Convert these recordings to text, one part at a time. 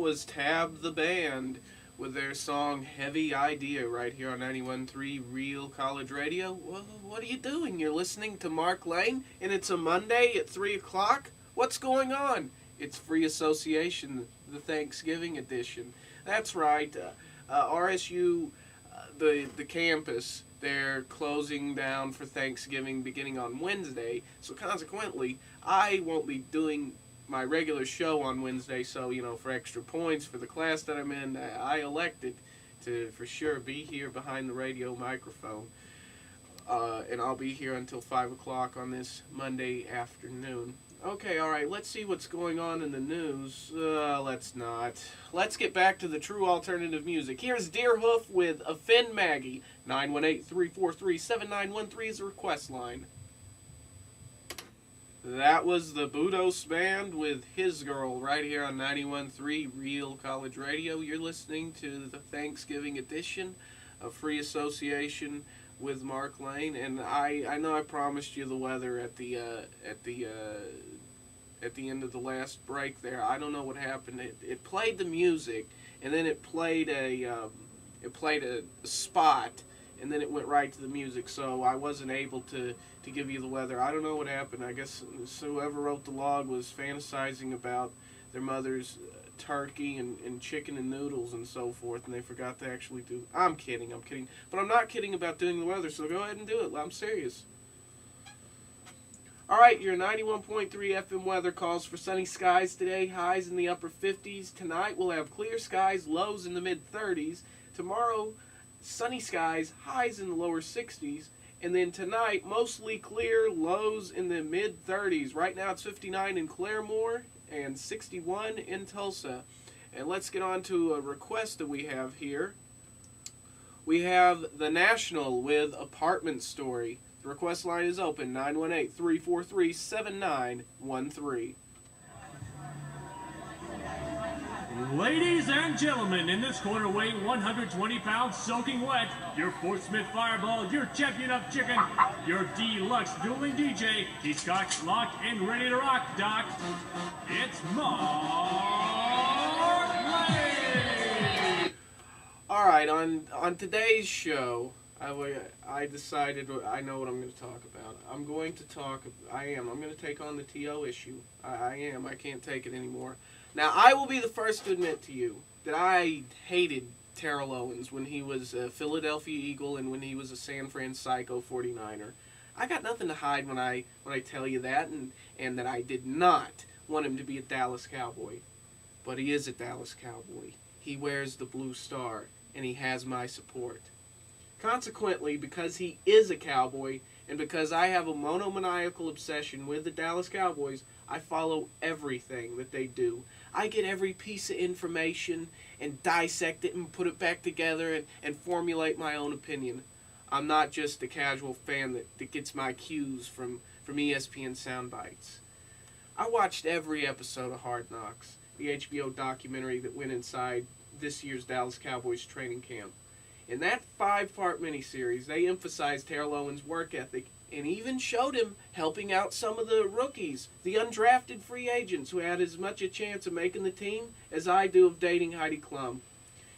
was Tab the Band with their song Heavy Idea right here on 91.3 Real College Radio. Well, what are you doing? You're listening to Mark Lane, and it's a Monday at 3 o'clock? What's going on? It's Free Association, the Thanksgiving edition. That's right. RSU, the campus, they're closing down for Thanksgiving beginning on Wednesday. So consequently, I won't be doing my regular show on Wednesday, so, for extra points for the class that I'm in, I elected to, for sure, be here behind the radio microphone. And I'll be here until 5 o'clock on this Monday afternoon. Okay, alright, let's see what's going on in the news. Let's not. Let's get back to the true alternative music. Here's Deerhoof with Offend Maggie. 918-343-7913 is the request line. That was the Budos Band with His Girl right here on 91.3 Real College Radio. You're listening to the Thanksgiving edition of Free Association with Mark Lane, and I know I promised you the weather at the end of the last break there. I don't know what happened. It played the music, and then it played a spot, and then it went right to the music, so I wasn't able to give you the weather. I don't know what happened. I guess whoever wrote the log was fantasizing about their mother's turkey and chicken and noodles and so forth, and they forgot to actually do. I'm kidding. But I'm not kidding about doing the weather, so go ahead and do it. I'm serious. Alright, your 91.3 FM weather calls for sunny skies today, highs in the upper 50s. Tonight we'll have clear skies, lows in the mid 30s. Tomorrow, sunny skies, highs in the lower 60s. And then tonight, mostly clear, lows in the mid 30s. Right now it's 59 in Claremore and 61 in Tulsa. And let's get on to a request that we have here. We have The National with Apartment Story. The request line is open, 918-343-7913. Ladies and gentlemen, in this corner weighing 120 pounds, soaking wet, your Fort Smith Fireball, your champion of chicken, your deluxe dueling DJ, he's cocked, locked, and ready to rock, Doc. It's Mark Lane! Alright, on today's show, I decided I know what I'm going to talk about. I'm going to take on the TO issue. I am. I can't take it anymore. Now, I will be the first to admit to you that I hated Terrell Owens when he was a Philadelphia Eagle and when he was a San Francisco 49er. I got nothing to hide when I tell you that, and that I did not want him to be a Dallas Cowboy. But he is a Dallas Cowboy. He wears the blue star, and he has my support. Consequently, because he is a Cowboy, and because I have a monomaniacal obsession with the Dallas Cowboys, I follow everything that they do. I get every piece of information and dissect it and put it back together and formulate my own opinion. I'm not just a casual fan that gets my cues from ESPN sound bites. I watched every episode of Hard Knocks, the HBO documentary that went inside this year's Dallas Cowboys training camp. In that 5-part miniseries, they emphasized Terrell Owens' work ethic and even showed him helping out some of the rookies, the undrafted free agents who had as much a chance of making the team as I do of dating Heidi Klum.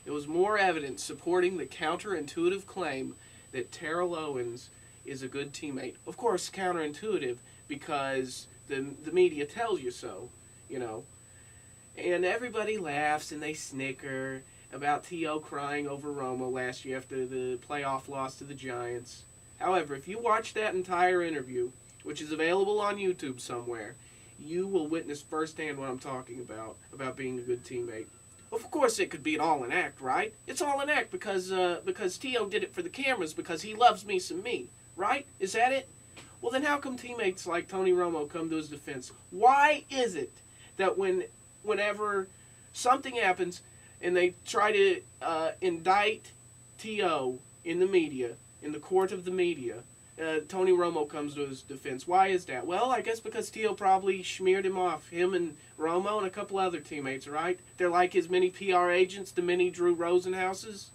It was more evidence supporting the counterintuitive claim that Terrell Owens is a good teammate. Of course, counterintuitive because the media tells you so, And everybody laughs and they snicker about T.O. crying over Romo last year after the playoff loss to the Giants. However, if you watch that entire interview, which is available on YouTube somewhere, you will witness firsthand what I'm talking about being a good teammate. Of course, it could be all an act, right? It's all an act because T.O. did it for the cameras because he loves me some me, right? Is that it? Well, then how come teammates like Tony Romo come to his defense? Why is it that whenever something happens and they try to indict T.O. in the media, in the court of the media, Tony Romo comes to his defense? Why is that? Well, I guess because T.O. probably smeared him off, him and Romo and a couple other teammates, right? They're like his mini PR agents, the mini Drew Rosenhauses.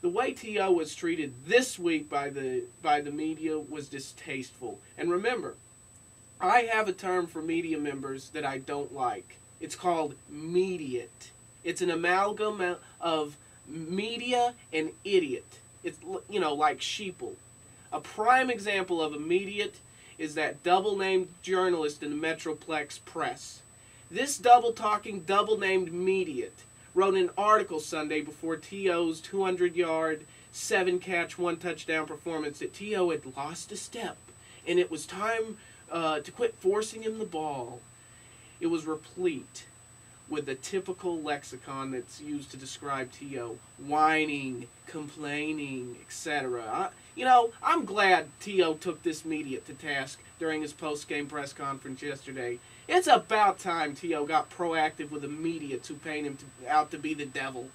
The way T.O. was treated this week by the media was distasteful. And remember, I have a term for media members that I don't like. It's called mediate. It's an amalgam of media and idiot. It's, like sheeple. A prime example of immediate is that double-named journalist in the Metroplex Press. This double-talking, double-named mediate wrote an article Sunday before T.O.'s 200-yard, 7-catch, 1-touchdown performance that T.O. had lost a step, and it was time to quit forcing him the ball. It was replete with the typical lexicon that's used to describe T.O. Whining, complaining, etc. I'm glad T.O. took this mediate to task during his post-game press conference yesterday. It's about time T.O. got proactive with the mediates who paint him out to be the devil.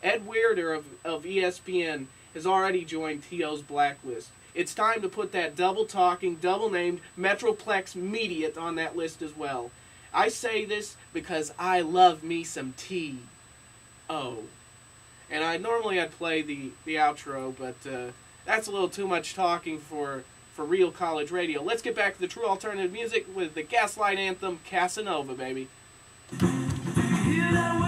Ed Weirder of ESPN has already joined T.O.'s blacklist. It's time to put that double-talking, double-named Metroplex mediate on that list as well. I say this because I love me some T.O. And I'd play the outro, but that's a little too much talking for real college radio. Let's get back to the true alternative music with the Gaslight anthem, Casanova, baby. You know